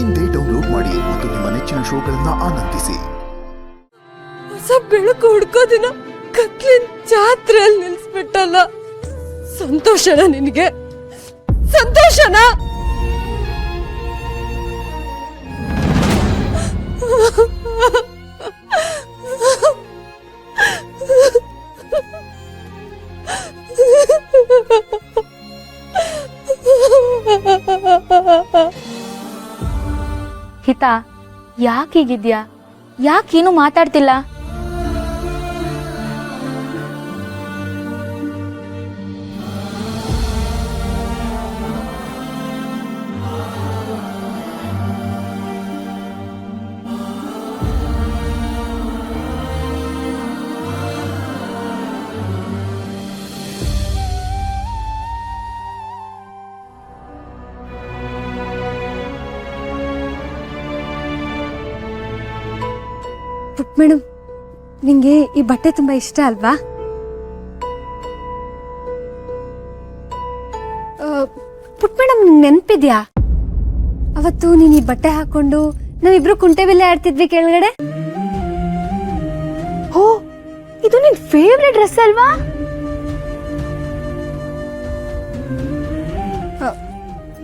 ಇಂದೇ ಡೌನ್ಲೋಡ್ ಮಾಡಿ ಮತ್ತು ನಿಮ್ಮ ನೆಚ್ಚಿನ ಶೋಗಳನ್ನ ಆನಂದಿಸಿ. ಹೊಸ ಬೆಳಕು ಹುಡ್ಕೋದಿನ ಕತ್ಲಿನ ಜಾತ್ರೆಯಲ್ಲಿ ನಿಲ್ಸ್ಬಿಟ್ಟಲ್ಲ. ಸಂತೋಷನಾ ನಿನಗೆ? ಸಂತೋಷನಾ? ಹಿತಾ, ಯಾಕೆ ಹೀಗಿದ್ಯಾ? ಯಾಕೇನು ಮಾತಾಡ್ತಿಲ್ಲ? ಮೇಡಮ್, ನಿಂಗೆ ಈ ಬಟ್ಟೆ ತುಂಬಾ ಇಷ್ಟ ಅಲ್ವಾ? ಪುಟ್ ಮೇಡಮ್, ನೆನ್ಪಿದ್ಯಾ ಅವತ್ತು ನೀನ್ ಈ ಬಟ್ಟೆ ಹಾಕೊಂಡು ನಾವಿಬ್ರು ಕುಂಟೆಬಿಲ್ಲೆ ಆಡ್ತಿದ್ವಿ ಕೆಳಗಡೆ? ಓ, ಇದು ನಿನ್ ಫೇವ್ರೆಟ್ ಡ್ರೆಸ್ ಅಲ್ವಾ?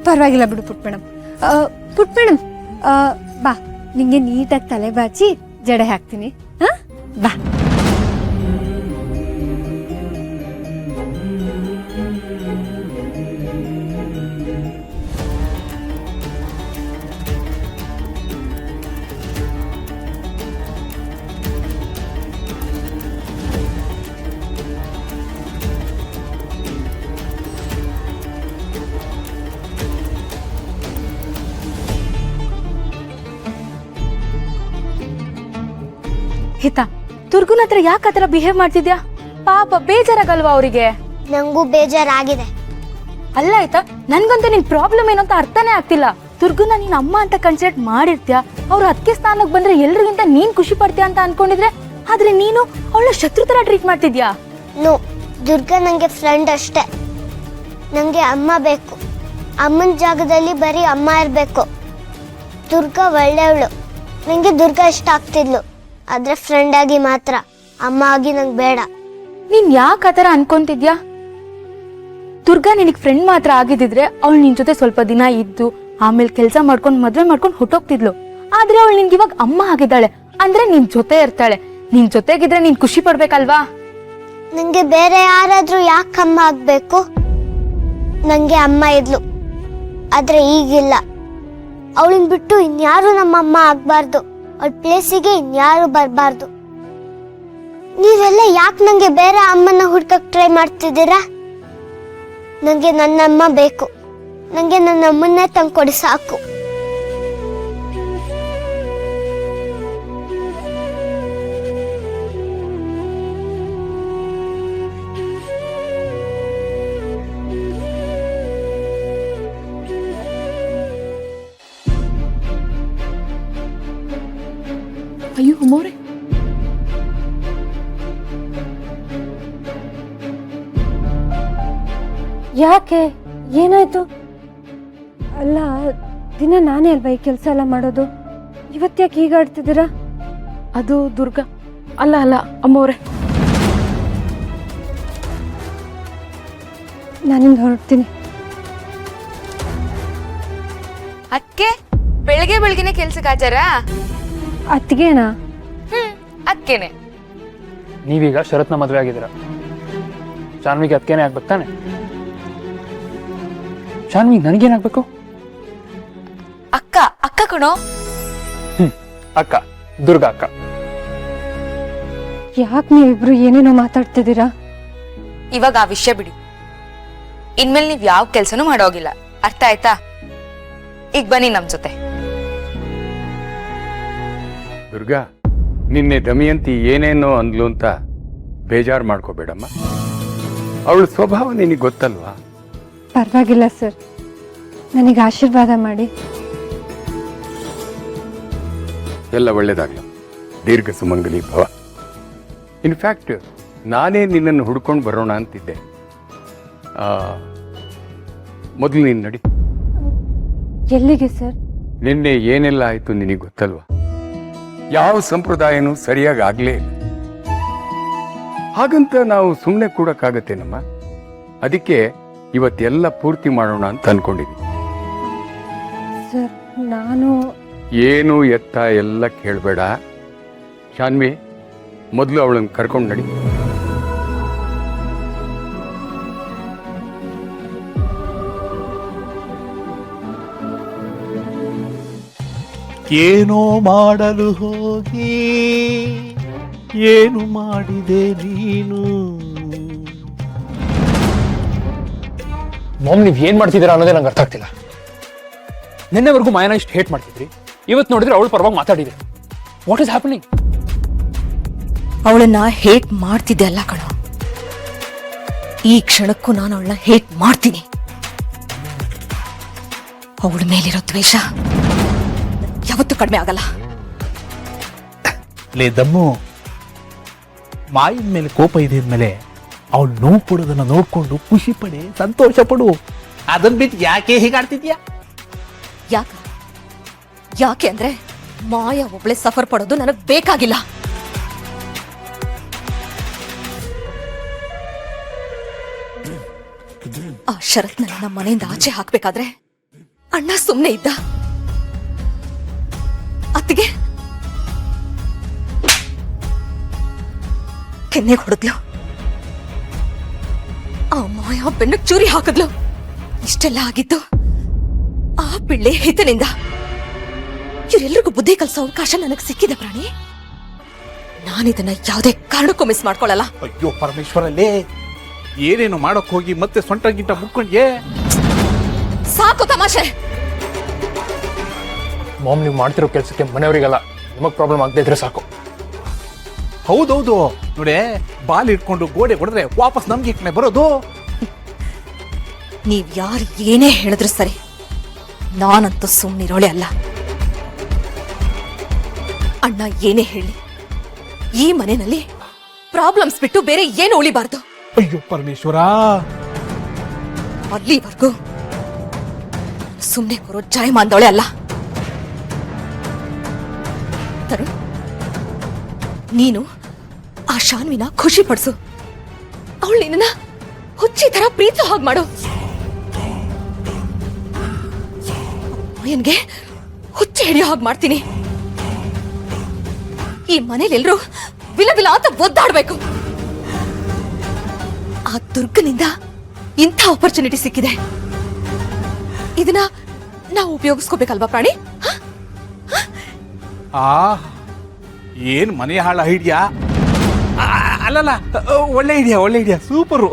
ಪರವಾಗಿಲ್ಲ ಬಿಡು ಪುಟ್ ಮೇಡಮ್. ಪುಟ್ ಮೇಡಮ್, ಬಾ, ನಿಂಗೆ ನೀಟಾಗಿ ತಲೆ ಬಾಚಿ ಜಡೆ ಹಾಕ್ತೀನಿ. ಬಾ. ಹಿತಾ, ದುರ್ಗುನ್ ಹತ್ರ ಯಾಕೆ ಆತರ ಬಿಹೇವ್ ಮಾಡ್ತಿದ್ಯಾ? ಪಾಪ, ಬೇಜಾರಾಗಲ್ವಾ ಅವರಿಗೆ? ನಂಗೂ ಬೇಜಾರಾಗಿದೆ. ಅಲ್ಲ ಆಯ್ತಾ, ನನ್ಗಂತೂ ನಿನ್ ಪ್ರಾಬ್ಲಮ್ ಏನು ಅಂತ ಅರ್ಥನೇ ಆಗ್ತಿಲ್ಲ. ದುರ್ಗುನ ನೀನ್ ಅಮ್ಮ ಅಂತ ಕನ್ಸಿಡರ್ ಮಾಡಿರ್ತ್ಯಾ, ಅವ್ರು ಅದಕ್ಕೆ ಸ್ಥಾನಕ್ಕೆ ಬಂದ್ರೆ ಎಲ್ರಿಗಿಂತ ನೀನ್ ಖುಷಿ ಪಡ್ತೀಯ ಅಂತ ಅನ್ಕೊಂಡಿದ್ರೆ, ಆದ್ರೆ ನೀನು ಅವಳ ಶತ್ರು ತರ ಟ್ರೀಟ್ ಮಾಡ್ತಿದ್ಯಾ. ನೋ, ದುರ್ಗಾ ನಂಗೆ ಫ್ರೆಂಡ್ ಅಷ್ಟೇ. ನಂಗೆ ಅಮ್ಮ ಬೇಕು. ಅಮ್ಮನ ಜಾಗದಲ್ಲಿ ಬರೀ ಅಮ್ಮ ಇರ್ಬೇಕು. ದುರ್ಗಾ ಒಳ್ಳೆಯವಳು. ನಂಗೆ ದುರ್ಗಾ ಇಷ್ಟ ಆಗ್ತಿದ್ಲು, ಆದ್ರೆ ಫ್ರೆಂಡ್ ಆಗಿ ಮಾತ್ರ, ಅಮ್ಮ ಆಗಿ ನಂಗೆ ಬೇಡ. ನೀನ್ ಯಾಕೆ ಆತರ ಅನ್ಕೊಂತಿದ್ಯಾ? ದುರ್ಗಾ ನಿನಗ್ ಫ್ರೆಂಡ್ ಮಾತ್ರ ಆಗಿದ್ರೆ ಅವಳು ನಿನ್ ಜೊತೆ ಸ್ವಲ್ಪ ದಿನ ಇದ್ದು ಆಮೇಲೆ ಕೆಲಸ ಮಾಡ್ಕೊಂಡು ಮದ್ವೆ ಮಾಡ್ಕೊಂಡು ಹೊಟ್ಟೋಗ್ತಿದ್ಲು. ಆದ್ರೆ ಅವಳು ನಿನ್ಗೆ ಇವಾಗ ಅಮ್ಮ ಆಗಿದ್ದಾಳೆ ಅಂದ್ರೆ ನಿನ್ ಜೊತೆ ಇರ್ತಾಳೆ. ನಿನ್ ಜೊತೆಗಿದ್ರೆ ನೀನ್ ಖುಷಿ ಪಡ್ಬೇಕಲ್ವಾ? ನಂಗೆ ಬೇರೆ ಯಾರಾದ್ರೂ ಯಾಕೆ ಅಮ್ಮ ಆಗ್ಬೇಕು? ನಂಗೆ ಅಮ್ಮ ಇದ್ಲು, ಆದ್ರೆ ಈಗಿಲ್ಲ. ಅವಳನ್ ಬಿಟ್ಟು ಇನ್ಯಾರು ನಮ್ಮ ಅಮ್ಮ ಆಗ್ಬಾರ್ದು. ಅವಳ ಪ್ಲೇಸಿಗೆ ಇನ್ಯಾರು ಬರ್ಬಾರ್ದು. ನೀವೆಲ್ಲ ಯಾಕೆ ನಂಗೆ ಬೇರೆ ಅಮ್ಮನ ಹುಡ್ಕಕ್ ಟ್ರೈ ಮಾಡ್ತಿದ್ದೀರಾ? ನಂಗೆ ನನ್ನಮ್ಮ ಬೇಕು. ನಂಗೆ ನನ್ನ ಅಮ್ಮನ್ನೇ ತಂದ್ಕೊಡಿ ಸಾಕು. ಅಯ್ಯೋ ಅಮ್ಮೋರೆ, ಯಾಕೆ? ಏನಾಯ್ತು? ಅಲ್ಲ, ದಿನ ನಾನೇ ಅಲ್ವಾ ಈ ಕೆಲಸ ಎಲ್ಲ ಮಾಡೋದು. ಇವತ್ತ್ಯಾಕೆ ಹೀಗೆ ಆಡ್ತಿದ್ದೀರಾ? ಅದು ದುರ್ಗಾ. ಅಲ್ಲ ಅಮ್ಮೋರೆ, ನಾನಿಂದ ಹೊರಡ್ತೀನಿ. ಅದಕ್ಕೆ ಬೆಳಗ್ಗೆ ಬೆಳಗ್ಗೆನೆ ಕೆಲ್ಸಕ್ಕೆ ಆಚಾರ? ಅತ್ತಿಗೆನಾ? ಅದಕ್ಕೇನೆ. ನೀವೀಗ ಶರತ್ನ ಮದುವೆ ಆಗಿದ್ದೀರ, ಶಾನ್ವಿಗೆ ಅದಕ್ಕೇನೆ ಆಗ್ಬೇಕು ತಾನೆ? ಶಾನ್ವಿಗೆ ನನಗೇನಾಗ್ಬೇಕು? ಅಕ್ಕ ಕಣೋ. ಅಕ್ಕ, ದುರ್ಗಾ ಅಕ್ಕ. ಯಾಕೆ ನೀವಿಬ್ರು ಏನೇನೋ ಮಾತಾಡ್ತಿದ್ದೀರಾ? ಇವಾಗ ಆ ವಿಷಯ ಬಿಡಿ. ಇನ್ಮೇಲೆ ನೀವ್ ಯಾವ ಕೆಲ್ಸನೂ ಮಾಡೋಗಿಲ್ಲ, ಅರ್ಥ ಆಯ್ತಾ? ಈಗ ಬನ್ನಿ ನಮ್ ಜೊತೆ. ದುರ್ಗಾ, ನಿನ್ನೆ ದಮಯಂತಿ ಏನೇನೋ ಅಂದ್ಲು ಅಂತ ಬೇಜಾರು ಮಾಡ್ಕೋಬೇಡಮ್ಮ. ಅವಳ ಸ್ವಭಾವ ನಿನಗೆ ಗೊತ್ತಲ್ವಾ? ಪರವಾಗಿಲ್ಲ ಸರ್, ನನಗೆ ಆಶೀರ್ವಾದ ಮಾಡಿ. ಎಲ್ಲ ಒಳ್ಳೇದಾಗ್ಲ, ದೀರ್ಘ ಸುಮಂಗಲಿ ಭವ. ಇನ್ಫ್ಯಾಕ್ಟ್ ನಾನೇ ನಿನ್ನನ್ನು ಹುಡ್ಕೊಂಡು ಬರೋಣ ಅಂತಿದ್ದೆ. ಮೊದಲು ನೀನು ನಡಿ. ಎಲ್ಲಿಗೆ ಸರ್? ನಿನ್ನೆ ಏನೆಲ್ಲ ಆಯ್ತು ನಿನಗೆ ಗೊತ್ತಲ್ವಾ? ಯಾವ ಸಂಪ್ರದಾಯನೂ ಸರಿಯಾಗಿ ಆಗ್ಲೇ ಇಲ್ಲ. ಹಾಗಂತ ನಾವು ಸುಮ್ಮನೆ ಕೂಡಕ್ಕಾಗತ್ತೇನಮ್ಮ? ಅದಕ್ಕೆ ಇವತ್ತೆಲ್ಲ ಪೂರ್ತಿ ಮಾಡೋಣ ಅಂತ ಅನ್ಕೊಂಡಿದ್ವಿ. ಸರ್ ನಾನು ಏನು ಎತ್ತ ಎಲ್ಲ ಕೇಳಬೇಡ. ಶಾನ್ವಿ, ಮೊದಲು ಅವಳನ್ನು ಕರ್ಕೊಂಡು ನಡಿ. ಏನೋ ಮಾಡಲು ಹೋಗಿ ಏನು ಮಾಡಿದೆ ನೀನು? ಮಾಮ್, ನೀವ್ ಏನ್ ಮಾಡ್ತಿದ್ದೀರಾ ಅನ್ನೋದೇ ನಂಗೆ ಅರ್ಥ ಆಗ್ತಿಲ್ಲ. ನಿನ್ನೆವರೆಗೂ ಮಾಯನ ಇಷ್ಟು ಹೇಟ್ ಮಾಡ್ತಿದ್ರಿ, ಇವತ್ತು ನೋಡಿದ್ರೆ ಅವಳು ಪರವಾಗಿ ಮಾತಾಡಿದೆ. What is happening? ಅವಳನ್ನ ಹೇಟ್ ಮಾಡ್ತಿದ್ದೆ ಅಲ್ಲ ಕಣೋ, ಈ ಕ್ಷಣಕ್ಕೂ ನಾನು ಅವಳನ್ನ ಹೇಟ್ ಮಾಡ್ತೀನಿ. ಅವಳ ಮೇಲಿರೋ ದ್ವೇಷ ಯಾವತ್ತೂ ಕಡಿಮೆ ಆಗಲ್ಲ. ಲೇ ದಮ್ಮು, ಮಾಯಿನ ಮೇಲೆ ಕೋಪ ಇದೆ ಅಂದ್ಮೇಲೆ ಅವಳು ನೋವು ಪಡೋದನ್ನ ನೋಡ್ಕೊಂಡು ಖುಷಿ ಪಡೆ, ಸಂತೋಷ ಪಡು. ಅದನ್ ಬಿಟ್ಟು ಯಾಕೆ ಹೀಗಾಡ್ತಿದ್ಯಾ? ಯಾಕೆ ಅಂದ್ರೆ ಮಾಯ ಒಬ್ಳೆ ಸಫರ್ ಪಡೋದು ನನಗ್ ಬೇಕಾಗಿಲ್ಲ. ಆ ಶರತ್ ನನ್ನ ಮನೆಯಿಂದ ಆಚೆ ಹಾಕ್ಬೇಕಾದ್ರೆ ಅಣ್ಣ ಸುಮ್ನೆ ಇದ್ದ. ಅತ್ತಿಗೆ ಕೆನ್ನೆ ಹೊಡೆದ್ಲು, ಆ ಮಾಯ ಬೆನ್ನಕ್ ಚೂರಿ ಹಾಕಿದ್ಲು. ಇಷ್ಟೆಲ್ಲ ಆಗಿದ್ದು ಆ ಪಿಳ್ಳೆ ಹಿತನಿಂದ. ಇವರೆಲ್ರಿಗೂ ಬುದ್ಧಿ ಕಲಿಸೋ ಅವಕಾಶ ನನಗೆ ಸಿಕ್ಕಿದೆ ಪ್ರಾಣಿ. ನಾನಿದನ್ನ ಯಾವುದೇ ಕಾರಣಕ್ಕೂ ಮಿಸ್ ಮಾಡ್ಕೊಳ್ಳಲ್ಲ. ಅಯ್ಯೋ ಪರಮೇಶ್ವರಲ್ಲೇ, ಏನೇನು ಮಾಡಕ್ ಹೋಗಿ ಮತ್ತೆ ಸೊಂಟ ಗಿಂಟ ಮುಕ್ಕೊಂಡ್ಯೆ? ಸಾಕು ತಮಾಷೆ. ಮಾಮ್, ನೀವು ಮಾಡ್ತಿರೋ ಕೆಲಸಕ್ಕೆ ಮನೆಯವರಿಗಲ್ಲ ನಿಮಗ್ ಪ್ರಾಬ್ಲಮ್ ಆಗದೆ ಇದ್ರೆ ಸಾಕು. ಹೌದೌದು, ನೋಡೆ ಬಾಲ್ ಇಟ್ಕೊಂಡು ಗೋಡೆ ಹೊಡೆದ್ರೆ ವಾಪಸ್ ನಮ್ಗೆ ಈ ಕಡೆ ಬರೋದು. ನೀವ್ ಯಾರು ಏನೇ ಹೇಳಿದ್ರು ಸರಿ, ನಾನಂತೂ ಸುಮ್ಮನಿರೋಳೆ ಅಲ್ಲ. ಅಣ್ಣ ಏನೇ ಹೇಳಿ, ಈ ಮನೆಯಲ್ಲಿ ಪ್ರಾಬ್ಲಮ್ಸ್ ಬಿಟ್ಟು ಬೇರೆ ಏನು ಉಳಿಬಾರ್ದು. ಅಯ್ಯೋ ಪರಮೇಶ್ವರ, ಅಲ್ಲಿವರೆಗೂ ಸುಮ್ಮನೆ ಕೊರೋ ಜಾಯಮಾಂದವಳೆ ಅಲ್ಲ. ತರುಣ್, ನೀನು ಆ ಶಾನ್ವಿನ ಖುಷಿ ಪಡಿಸು. ಅವಳು ನಿನ್ನ ಹುಚ್ಚಿ ತರ ಪ್ರೀತಿ ಹಾಗೆ ಮಾಡು. ಅಯ್ಯನ್ಗೆ ಹುಚ್ಚಿ ಹಿಡಿಯೋ ಹಾಗೆ ಮಾಡ್ತೀನಿ. ಈ ಮನೇಲಿ ಎಲ್ರೂ ವಿಲ ವಿಲ ಅಂತ ಒದ್ದಾಡ್ಬೇಕು. ಆ ದುರ್ಗನಿಂದ ಇಂಥ ಆಪರ್ಚುನಿಟಿ ಸಿಕ್ಕಿದೆ, ಇದನ್ನ ನಾವು ಉಪಯೋಗಿಸ್ಕೋಬೇಕಲ್ವಾ ಪ್ರಾಣಿ? ಏನ್ ಮನೆ ಹಾಳ ಐಡಿಯಾ? ಅಲ್ಲಲ್ಲ, ಒಳ್ಳೆ ಐಡಿಯಾ, ಒಳ್ಳೆ ಐಡಿಯಾ, ಸೂಪರು.